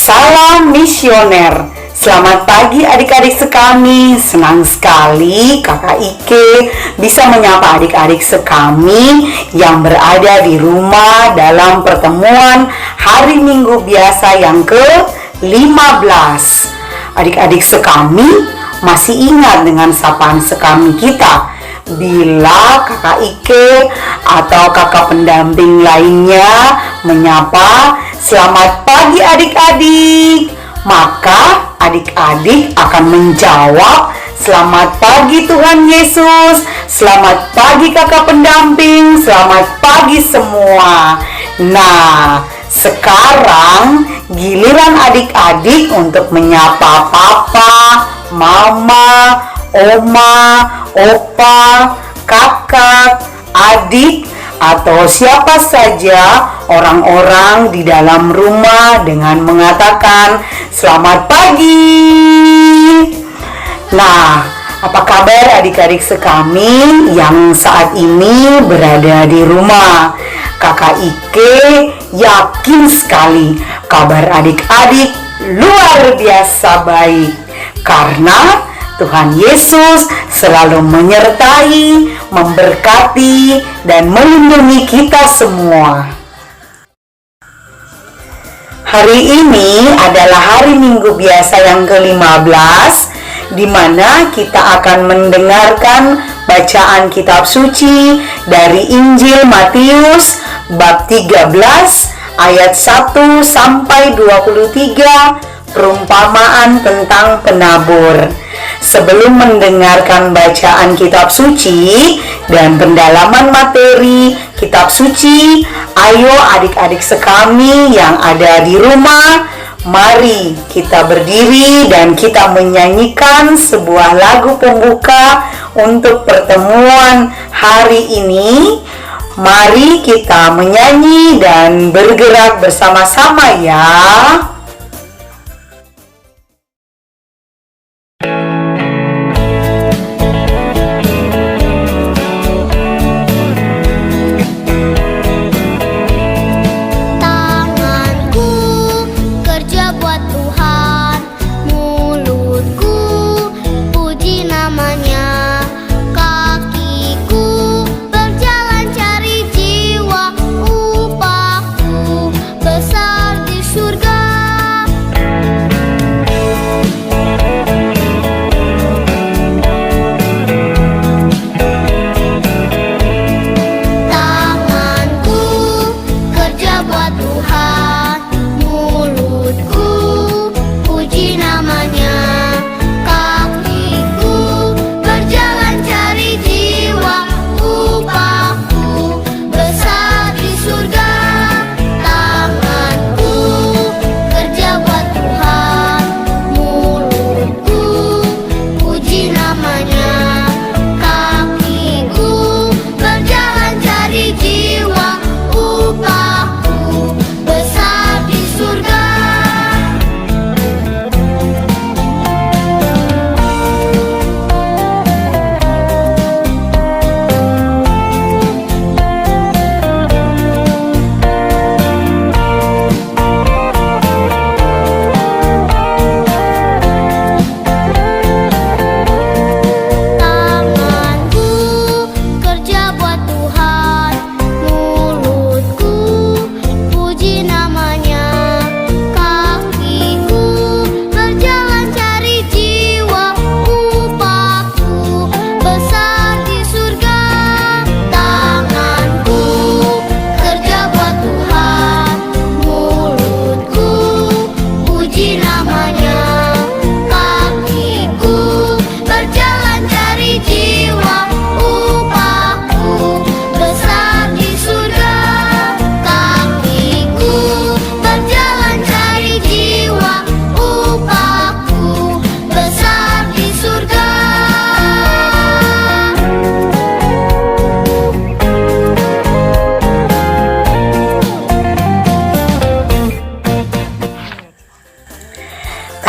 Salam misioner. Selamat pagi adik-adik sekami. Senang sekali Kakak Ike bisa menyapa adik-adik sekami yang berada di rumah dalam pertemuan hari Minggu biasa yang ke-15. Adik-adik sekami masih ingat dengan sapaan sekami kita bila Kakak Ike atau kakak pendamping lainnya menyapa selamat pagi adik-adik, maka adik-adik akan menjawab selamat pagi Tuhan Yesus, selamat pagi kakak pendamping, selamat pagi semua. Nah, sekarang giliran adik-adik untuk menyapa papa, mama, oma, opa, kakak, adik, atau siapa saja orang-orang di dalam rumah dengan mengatakan selamat pagi. Nah, apa kabar adik-adik sekami yang saat ini berada di rumah? Kakak Ike yakin sekali kabar adik-adik luar biasa baik karena Tuhan Yesus selalu menyertai, memberkati, dan melindungi kita semua. Hari ini adalah hari Minggu biasa yang ke-15, di mana kita akan mendengarkan bacaan kitab suci dari Injil Matius bab 13 ayat 1 sampai 23, perumpamaan tentang penabur. Sebelum mendengarkan bacaan kitab suci dan pendalaman materi kitab suci, ayo adik-adik sekami yang ada di rumah, mari kita berdiri dan kita menyanyikan sebuah lagu pembuka untuk pertemuan hari ini. Mari kita menyanyi dan bergerak bersama-sama ya.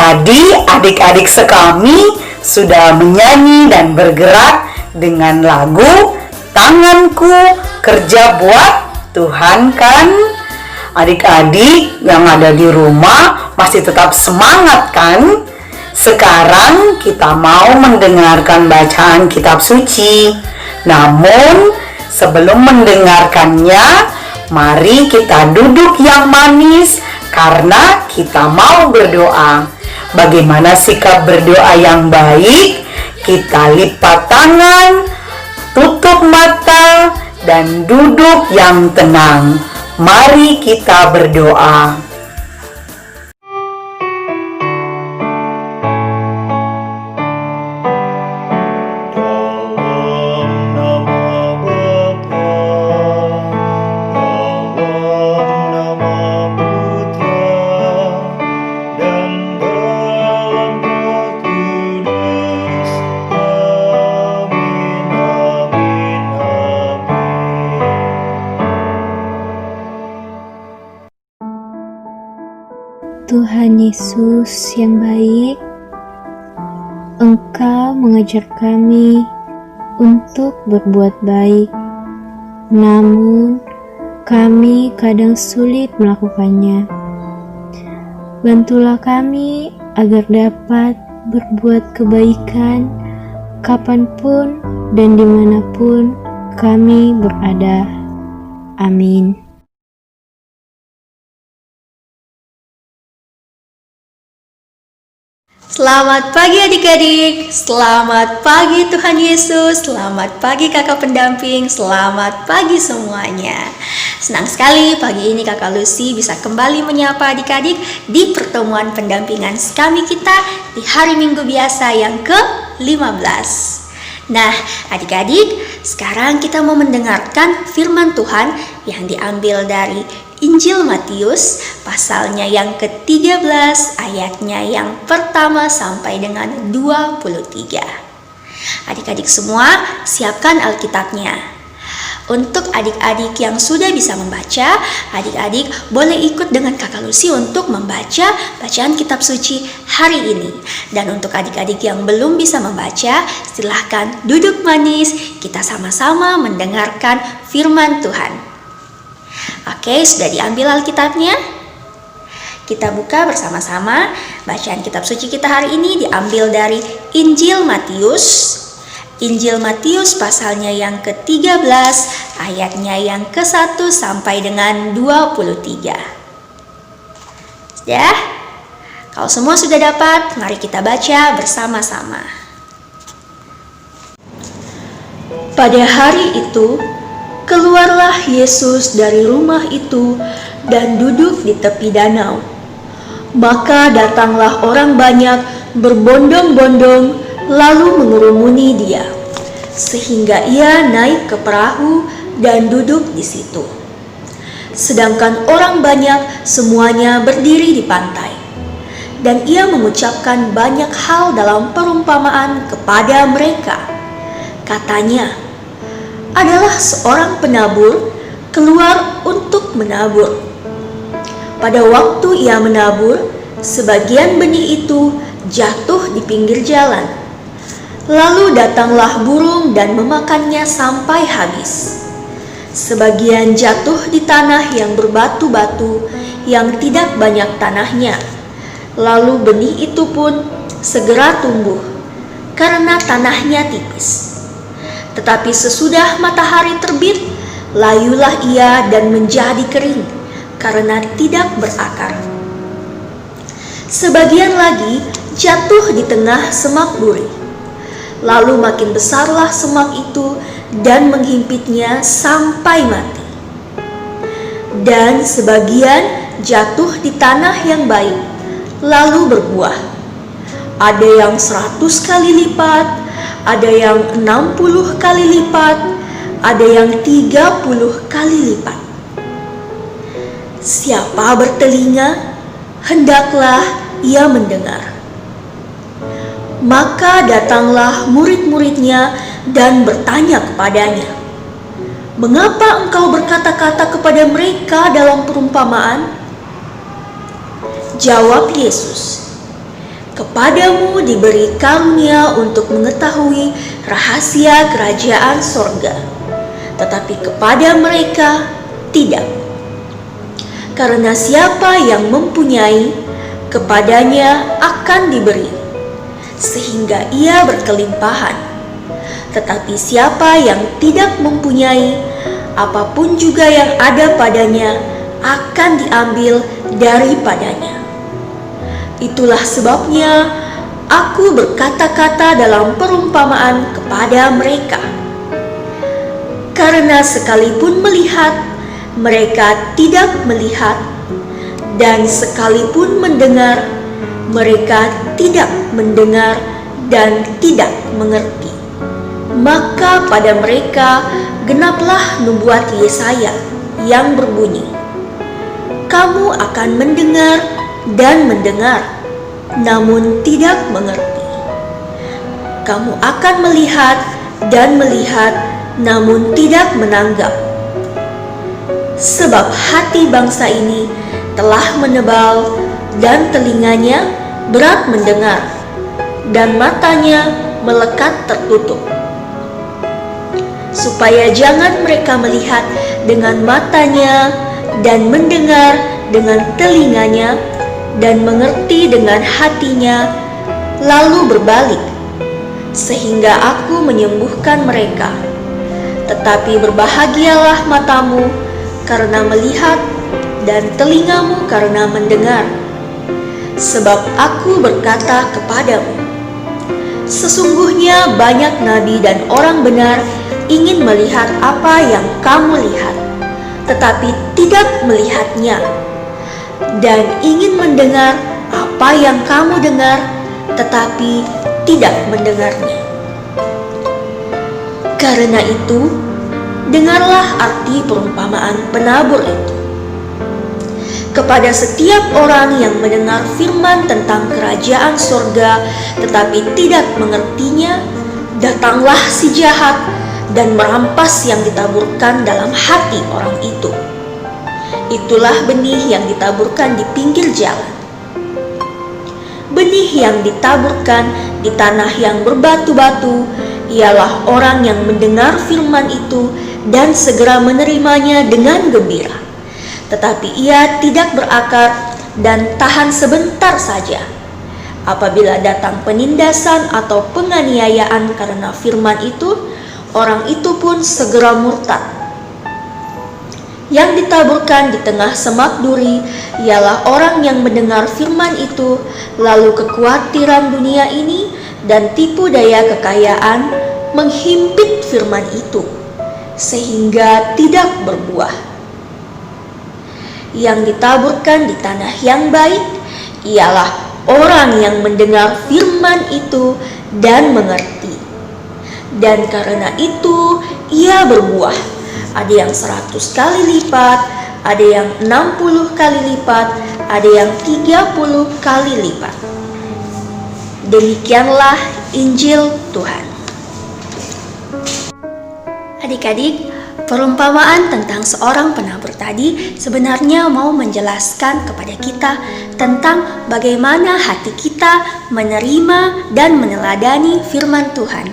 Tadi adik-adik sekami sudah menyanyi dan bergerak dengan lagu Tanganku Kerja Buat Tuhan Kan. Adik-adik yang ada di rumah masih tetap semangat kan? Sekarang kita mau mendengarkan bacaan kitab suci. Namun sebelum mendengarkannya, mari kita duduk yang manis karena kita mau berdoa. Bagaimana sikap berdoa yang baik? Kita lipat tangan, tutup mata, dan duduk yang tenang. Mari kita berdoa. Tuhan Yesus yang baik, Engkau mengajar kami untuk berbuat baik, namun kami kadang sulit melakukannya. Bantulah kami agar dapat berbuat kebaikan kapanpun dan dimanapun kami berada. Amin. Selamat pagi adik-adik, selamat pagi Tuhan Yesus, selamat pagi kakak pendamping, selamat pagi semuanya. Senang sekali pagi ini kakak Lucy bisa kembali menyapa adik-adik di pertemuan pendampingan kami kita di hari Minggu biasa yang ke-15. Nah adik-adik, sekarang kita mau mendengarkan firman Tuhan yang diambil dari Injil Matius pasalnya yang ke-13 ayatnya yang pertama sampai dengan 23. Adik-adik semua siapkan Alkitabnya. Untuk adik-adik yang sudah bisa membaca, adik-adik boleh ikut dengan kakak Lucy untuk membaca bacaan kitab suci hari ini. Dan untuk adik-adik yang belum bisa membaca, silahkan duduk manis, kita sama-sama mendengarkan firman Tuhan. Oke, sudah diambil Alkitabnya? Kita buka bersama-sama. Bacaan kitab suci kita hari ini diambil dari Injil Matius. Injil Matius pasalnya yang ke-13, ayatnya yang ke-1 sampai dengan 23. Sudah? Kalau semua sudah dapat, mari kita baca bersama-sama. Pada hari itu, keluarlah Yesus dari rumah itu dan duduk di tepi danau. Maka datanglah orang banyak berbondong-bondong lalu mengerumuni dia, sehingga ia naik ke perahu dan duduk di situ. Sedangkan orang banyak semuanya berdiri di pantai. Dan ia mengucapkan banyak hal dalam perumpamaan kepada mereka. Katanya, adalah seorang penabur keluar untuk menabur. Pada waktu ia menabur, sebagian benih itu jatuh di pinggir jalan. Lalu datanglah burung dan memakannya sampai habis. Sebagian jatuh di tanah yang berbatu-batu yang tidak banyak tanahnya. Lalu benih itu pun segera tumbuh karena tanahnya tipis. Tetapi sesudah matahari terbit, layulah ia dan menjadi kering, karena tidak berakar. Sebagian lagi jatuh di tengah semak duri. Lalu makin besarlah semak itu dan menghimpitnya sampai mati. Dan sebagian jatuh di tanah yang baik, lalu berbuah. Ada yang 100 kali lipat, ada yang 60 kali lipat, ada yang 30 kali lipat. Siapa bertelinga, hendaklah ia mendengar. Maka datanglah murid-muridnya dan bertanya kepadanya, mengapa engkau berkata-kata kepada mereka dalam perumpamaan? Jawab Yesus, kepadamu diberi karunia untuk mengetahui rahasia kerajaan sorga, tetapi kepada mereka tidak. Karena siapa yang mempunyai, kepadanya akan diberi, sehingga ia berkelimpahan. Tetapi siapa yang tidak mempunyai, apapun juga yang ada padanya akan diambil daripadanya. Itulah sebabnya aku berkata-kata dalam perumpamaan kepada mereka. Karena sekalipun melihat, mereka tidak melihat, dan sekalipun mendengar, mereka tidak mendengar dan tidak mengerti. Maka pada mereka genaplah nubuat Yesaya yang berbunyi, "Kamu akan mendengar dan mendengar, namun tidak mengerti. Kamu akan melihat dan melihat, namun tidak menanggap. Sebab hati bangsa ini telah menebal, dan telinganya berat mendengar, dan matanya melekat tertutup, supaya jangan mereka melihat dengan matanya, dan mendengar dengan telinganya, dan mengerti dengan hatinya, lalu berbalik, sehingga aku menyembuhkan mereka. Tetapi berbahagialah matamu karena melihat, dan telingamu karena mendengar. Sebab aku berkata kepadamu, sesungguhnya banyak nabi dan orang benar ingin melihat apa yang kamu lihat, tetapi tidak melihatnya, dan ingin mendengar apa yang kamu dengar, tetapi tidak mendengarnya. Karena itu, dengarlah arti perumpamaan penabur itu. Kepada setiap orang yang mendengar firman tentang kerajaan sorga tetapi tidak mengertinya, datanglah si jahat dan merampas yang ditaburkan dalam hati orang itu. Itulah benih yang ditaburkan di pinggir jalan. Benih yang ditaburkan di tanah yang berbatu-batu ialah orang yang mendengar firman itu dan segera menerimanya dengan gembira. Tetapi ia tidak berakar dan tahan sebentar saja. Apabila datang penindasan atau penganiayaan karena firman itu, orang itu pun segera murtad. Yang ditaburkan di tengah semak duri ialah orang yang mendengar firman itu, lalu kekhawatiran dunia ini dan tipu daya kekayaan menghimpit firman itu, sehingga tidak berbuah. Yang ditaburkan di tanah yang baik ialah orang yang mendengar firman itu dan mengerti. Dan karena itu ia berbuah, ada yang 100 kali lipat, ada yang 60 kali lipat, ada yang 30 kali lipat. Demikianlah Injil Tuhan. Adik-adik, perumpamaan tentang seorang penabur tadi sebenarnya mau menjelaskan kepada kita tentang bagaimana hati kita menerima dan meneladani firman Tuhan.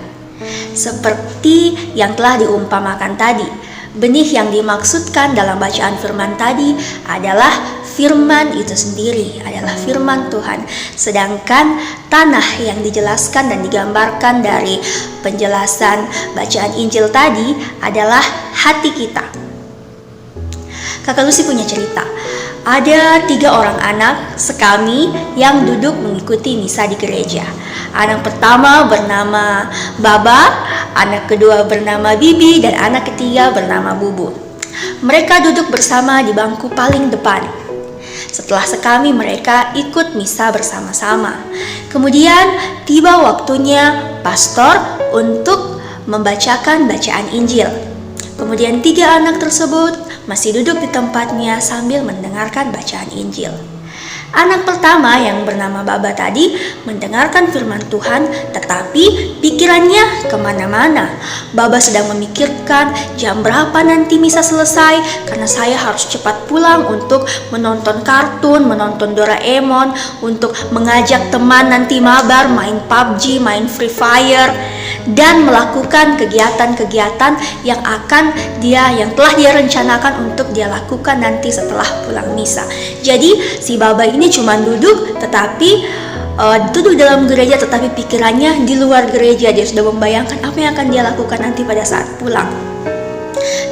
Seperti yang telah diumpamakan tadi, benih yang dimaksudkan dalam bacaan firman tadi adalah firman itu sendiri, adalah firman Tuhan. Sedangkan tanah yang dijelaskan dan digambarkan dari penjelasan bacaan Injil tadi adalah hati kita. Kakak Lucy punya cerita. Ada 3 orang anak sekami yang duduk mengikuti misa di gereja. Anak pertama bernama Baba, anak kedua bernama Bibi, dan anak ketiga bernama Bubu. Mereka duduk bersama di bangku paling depan. Setelah sekami mereka ikut misa bersama-sama. Kemudian tiba waktunya pastor untuk membacakan bacaan Injil. Kemudian 3 anak tersebut masih duduk di tempatnya sambil mendengarkan bacaan Injil. Anak pertama yang bernama Baba tadi mendengarkan firman Tuhan, tetapi pikirannya kemana-mana. Baba sedang memikirkan jam berapa nanti misa selesai, karena saya harus cepat pulang untuk menonton kartun, menonton Doraemon, untuk mengajak teman nanti mabar, main PUBG, main Free Fire. dan melakukan kegiatan-kegiatan yang telah dia rencanakan untuk dia lakukan nanti setelah pulang misa. Jadi si Baba ini cuma duduk dalam gereja, tetapi pikirannya di luar gereja. Dia sudah membayangkan apa yang akan dia lakukan nanti pada saat pulang.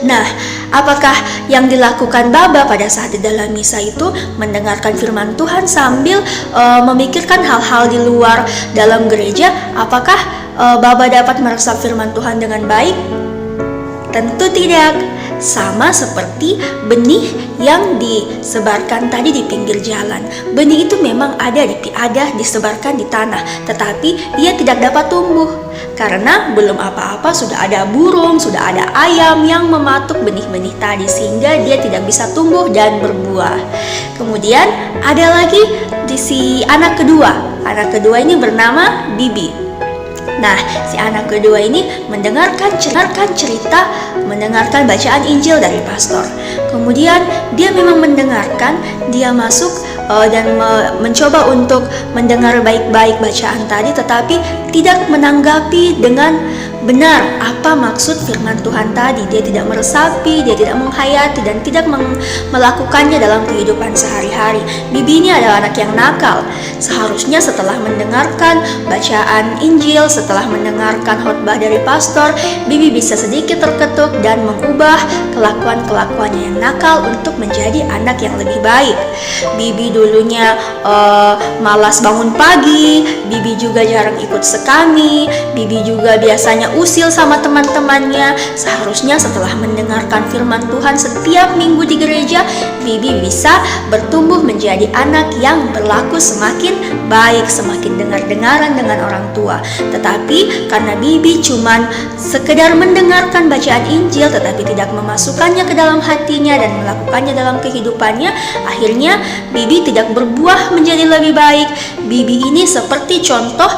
Nah, apakah yang dilakukan Baba pada saat di dalam misa itu? Mendengarkan firman Tuhan sambil memikirkan hal-hal di luar dalam gereja. Apakah Baba dapat meresap firman Tuhan dengan baik? Tentu tidak. Sama seperti benih yang disebarkan tadi di pinggir jalan. Benih itu memang ada disebarkan di tanah, tetapi ia tidak dapat tumbuh karena belum apa-apa sudah ada burung, sudah ada ayam yang mematuk benih-benih tadi, sehingga dia tidak bisa tumbuh dan berbuah. Kemudian ada lagi si anak kedua. Anak kedua ini bernama Bibi. Nah, si anak kedua ini mendengarkan bacaan Injil dari pastor. Kemudian dia memang mendengarkan, dia masuk dan mencoba untuk mendengar baik-baik bacaan tadi, tetapi tidak menanggapi dengan benar apa maksud firman Tuhan tadi. Dia tidak meresapi, dia tidak menghayati, dan tidak melakukannya dalam kehidupan sehari-hari. Bibi ini adalah anak yang nakal. Seharusnya setelah mendengarkan bacaan Injil, setelah mendengarkan khotbah dari pastor, Bibi bisa sedikit terketuk dan mengubah kelakuan-kelakuannya yang nakal untuk menjadi anak yang lebih baik. Bibi dulunya malas bangun pagi, Bibi juga jarang ikut sekami, Bibi juga biasanya usil sama teman-temannya. Seharusnya setelah mendengarkan firman Tuhan setiap minggu di gereja, Bibi bisa bertumbuh menjadi anak yang berlaku semakin baik, semakin dengar-dengaran dengan orang tua. Tetapi karena Bibi cuman sekedar mendengarkan bacaan Injil tetapi tidak memasukkannya ke dalam hatinya dan melakukannya dalam kehidupannya, akhirnya Bibi tidak berbuah menjadi lebih baik. Bibi ini seperti contoh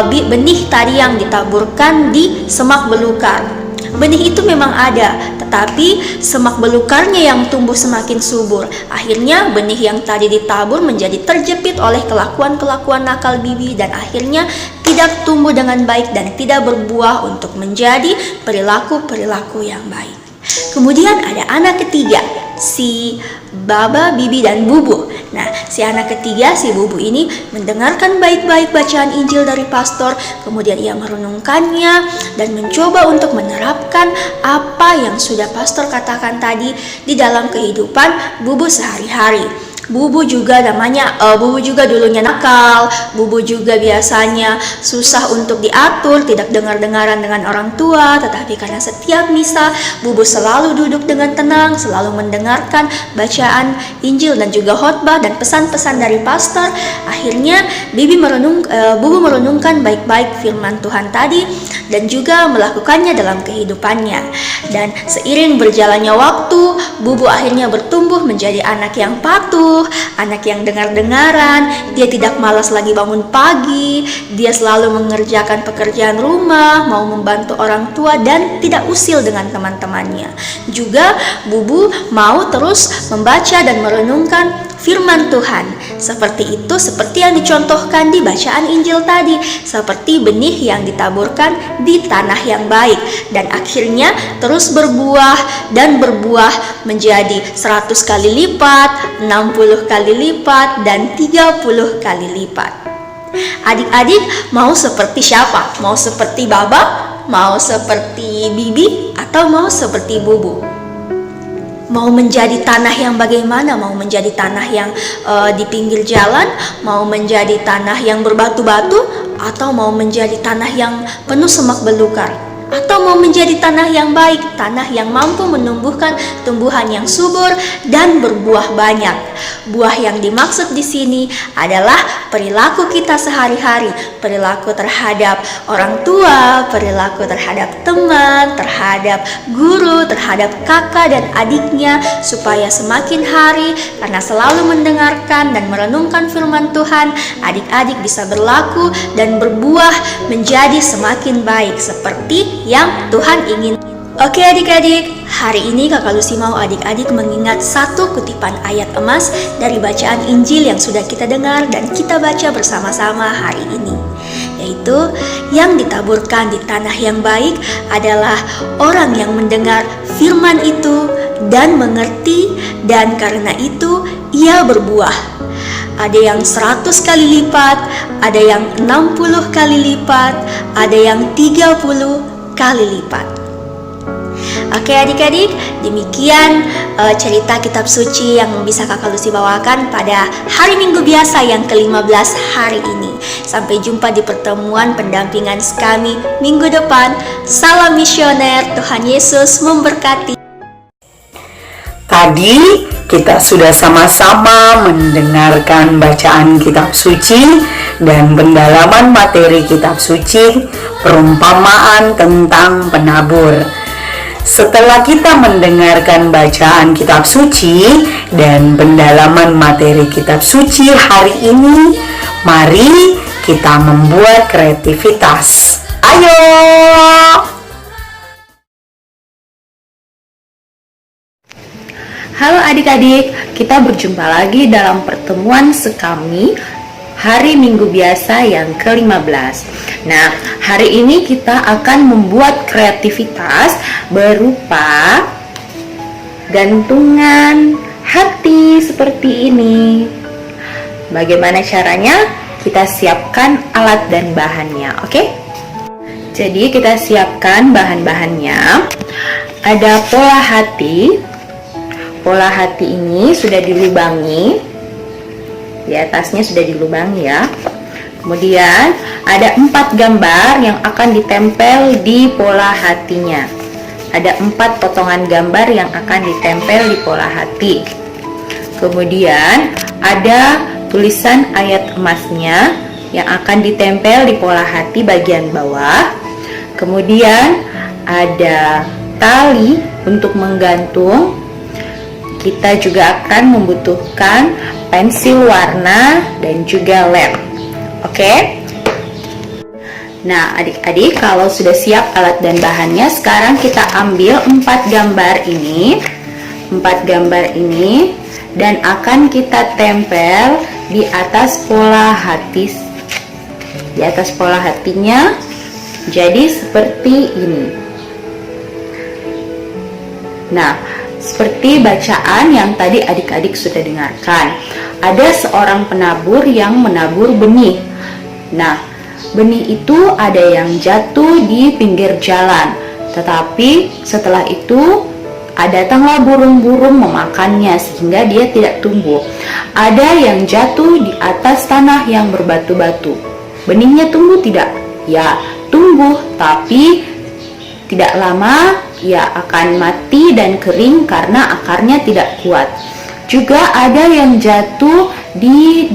benih tadi yang ditaburkan di semak belukar. Benih itu memang ada, tetapi semak belukarnya yang tumbuh semakin subur. Akhirnya benih yang tadi ditabur menjadi terjepit oleh kelakuan-kelakuan nakal Bibi, dan akhirnya tidak tumbuh dengan baik dan tidak berbuah untuk menjadi perilaku-perilaku yang baik. Kemudian ada anak ketiga, si Baba, Bibi, dan Bubu. Nah, si anak ketiga, si Bubu ini mendengarkan baik-baik bacaan Injil dari pastor, kemudian ia merenungkannya dan mencoba untuk menerapkan apa yang sudah pastor katakan tadi di dalam kehidupan Bubu sehari-hari. Bubu juga dulunya nakal. Bubu juga biasanya susah untuk diatur, tidak dengar-dengaran dengan orang tua. Tetapi karena setiap misa, Bubu selalu duduk dengan tenang, selalu mendengarkan bacaan Injil dan juga khotbah dan pesan-pesan dari pastor. Akhirnya Bubu merenungkan baik-baik firman Tuhan tadi dan juga melakukannya dalam kehidupannya. Dan seiring berjalannya waktu, Bubu akhirnya bertumbuh menjadi anak yang patuh, anak yang dengar-dengaran. Dia tidak malas lagi bangun pagi, dia selalu mengerjakan pekerjaan rumah, mau membantu orang tua dan tidak usil dengan teman-temannya. Juga Bubu mau terus membaca dan merenungkan firman Tuhan. Seperti itu, seperti yang dicontohkan di bacaan Injil tadi, seperti benih yang ditaburkan di tanah yang baik dan akhirnya terus berbuah dan berbuah menjadi 100 kali lipat, 60 kali lipat, dan 30 kali lipat. Adik-adik mau seperti siapa? Mau seperti Baba? Mau seperti Bibi? Atau mau seperti Bubu? Mau menjadi tanah yang bagaimana? Mau menjadi tanah yang di pinggir jalan? Mau menjadi tanah yang berbatu-batu? Atau mau menjadi tanah yang penuh semak belukar? Atau mau menjadi tanah yang baik, tanah yang mampu menumbuhkan tumbuhan yang subur dan berbuah banyak? Buah yang dimaksud di sini adalah perilaku kita sehari-hari, perilaku terhadap orang tua, perilaku terhadap teman, terhadap guru, terhadap kakak dan adiknya, supaya semakin hari karena selalu mendengarkan dan merenungkan firman Tuhan, adik-adik bisa berlaku dan berbuah menjadi semakin baik seperti yang Tuhan ingin. Oke adik-adik, hari ini Kakak Lucy mau adik-adik mengingat satu kutipan ayat emas dari bacaan Injil yang sudah kita dengar dan kita baca bersama-sama hari ini. yaitu yang ditaburkan di tanah yang baik adalah orang yang mendengar firman itu dan mengerti, dan karena itu ia berbuah. Ada yang 100 kali lipat, ada yang 60 kali lipat, ada yang 30 kali lipat. Oke adik-adik, demikian cerita kitab suci yang bisa Kakak Lucy bawakan pada hari Minggu biasa yang ke-15 hari ini. Sampai jumpa di pertemuan pendampingan kami minggu depan. Salam misioner, Tuhan Yesus memberkati. Tadi kita sudah sama-sama mendengarkan bacaan kitab suci dan pendalaman materi kitab suci, perumpamaan tentang penabur. Setelah kita mendengarkan bacaan kitab suci dan pendalaman materi kitab suci hari ini, mari kita membuat kreativitas. Ayo! Halo adik-adik, kita berjumpa lagi dalam pertemuan sekami hari Minggu biasa yang ke-15. Nah, hari ini kita akan membuat kreativitas berupa gantungan hati seperti ini. Bagaimana caranya? Kita siapkan alat dan bahannya, oke? Jadi kita siapkan bahan-bahannya. Ada pola hati. Pola hati ini sudah dilubangi, di atasnya sudah dilubangi ya. Kemudian ada 4 gambar yang akan ditempel di pola hatinya. Ada 4 potongan gambar yang akan ditempel di pola hati. Kemudian ada tulisan ayat emasnya yang akan ditempel di pola hati bagian bawah. Kemudian ada tali untuk menggantung. Kita juga akan membutuhkan pensil warna dan juga lem. Oke? Nah, adik-adik, kalau sudah siap alat dan bahannya, sekarang kita ambil 4 gambar ini. 4 gambar ini dan akan kita tempel di atas pola hati. Di atas pola hatinya. Jadi seperti ini. Nah, seperti bacaan yang tadi adik-adik sudah dengarkan. Ada seorang penabur yang menabur benih. Nah, benih itu ada yang jatuh di pinggir jalan. Tetapi setelah itu datanglah burung-burung memakannya sehingga dia tidak tumbuh. Ada yang jatuh di atas tanah yang berbatu-batu. Benihnya tumbuh tidak? Ya, tumbuh, tapi tidak lama ia akan mati dan kering karena akarnya tidak kuat. Juga ada yang jatuh di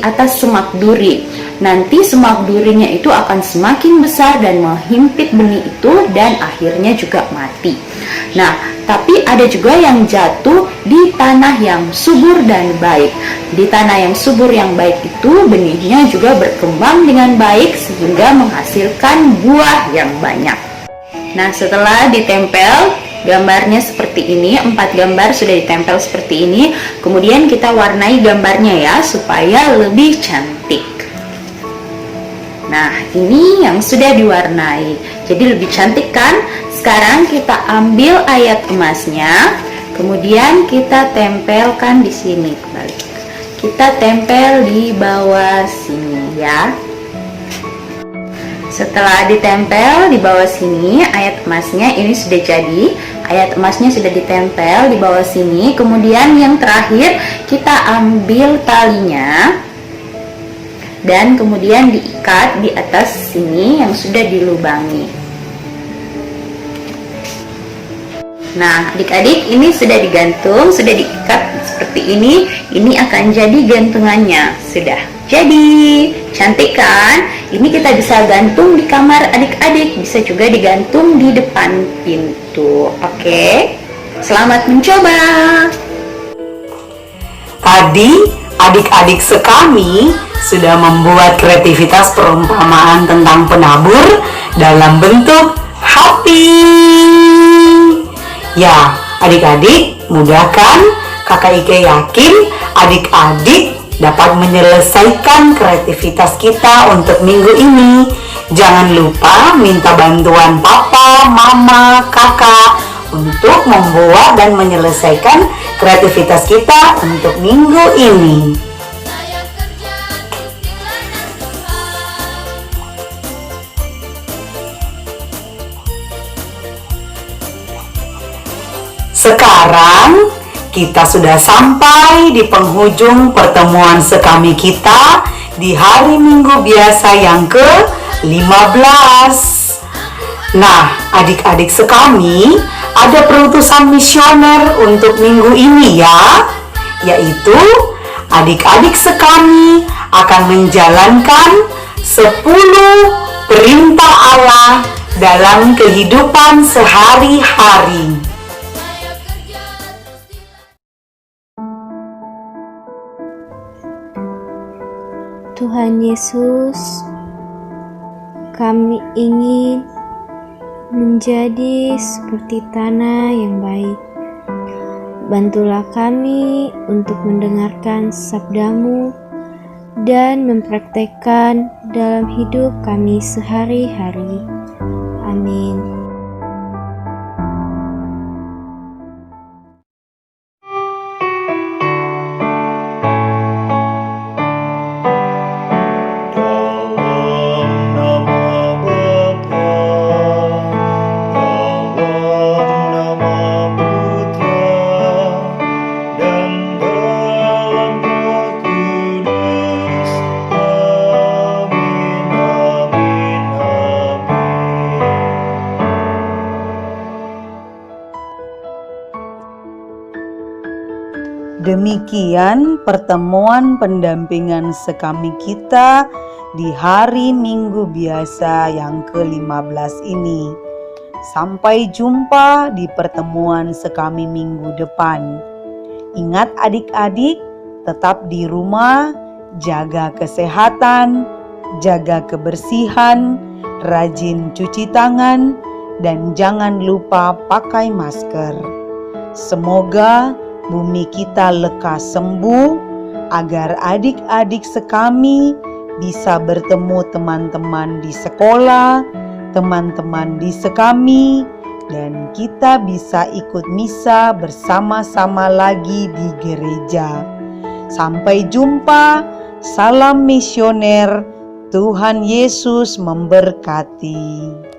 atas semak duri. Nanti semak durinya itu akan semakin besar dan menghimpit benih itu dan akhirnya juga mati. Nah, tapi ada juga yang jatuh di tanah yang subur dan baik. Di tanah yang subur yang baik itu benihnya juga berkembang dengan baik sehingga menghasilkan buah yang banyak. Nah, setelah ditempel gambarnya seperti ini, 4 gambar sudah ditempel seperti ini. Kemudian kita warnai gambarnya ya, supaya lebih cantik. Nah, ini yang sudah diwarnai. Jadi lebih cantik kan? Sekarang kita ambil ayat emasnya, kemudian kita tempelkan di sini kembali. Kita tempel di bawah sini ya. Setelah ditempel di bawah sini, ayat emasnya ini sudah jadi. Ayat emasnya sudah ditempel di bawah sini. Kemudian yang terakhir, kita ambil talinya dan kemudian diikat di atas sini yang sudah dilubangi. Nah, adik-adik, ini sudah digantung, sudah diikat seperti ini. Ini akan jadi gantungannya. Sudah jadi, cantik kan? Ini kita bisa gantung di kamar adik-adik, bisa juga digantung di depan pintu. Oke, selamat mencoba. Tadi adik-adik sekami sudah membuat kreativitas perumpamaan tentang penabur dalam bentuk hati. Ya, adik-adik, mudah kan? Kakak Ike yakin adik-adik dapat menyelesaikan kreativitas kita untuk minggu ini. Jangan lupa minta bantuan papa, mama, kakak untuk membuat dan menyelesaikan kreativitas kita untuk minggu ini. Sekarang kita sudah sampai di penghujung pertemuan sekami kita di hari Minggu biasa yang ke-15. Nah, adik-adik sekami, ada perutusan misioner untuk minggu ini ya, yaitu adik-adik sekami akan menjalankan 10 perintah Allah dalam kehidupan sehari-hari. Tuhan Yesus, kami ingin menjadi seperti tanah yang baik. Bantulah kami untuk mendengarkan sabda-Mu dan mempraktekkan dalam hidup kami sehari-hari. Amin. Demikian pertemuan pendampingan sekami kita di hari Minggu biasa yang ke-15 ini. Sampai jumpa di pertemuan sekami minggu depan. Ingat adik-adik, tetap di rumah, jaga kesehatan, jaga kebersihan, rajin cuci tangan, dan jangan lupa pakai masker. Semoga bumi kita lekas sembuh, agar adik-adik sekami bisa bertemu teman-teman di sekolah, teman-teman di sekami, dan kita bisa ikut misa bersama-sama lagi di gereja. Sampai jumpa, salam misioner, Tuhan Yesus memberkati.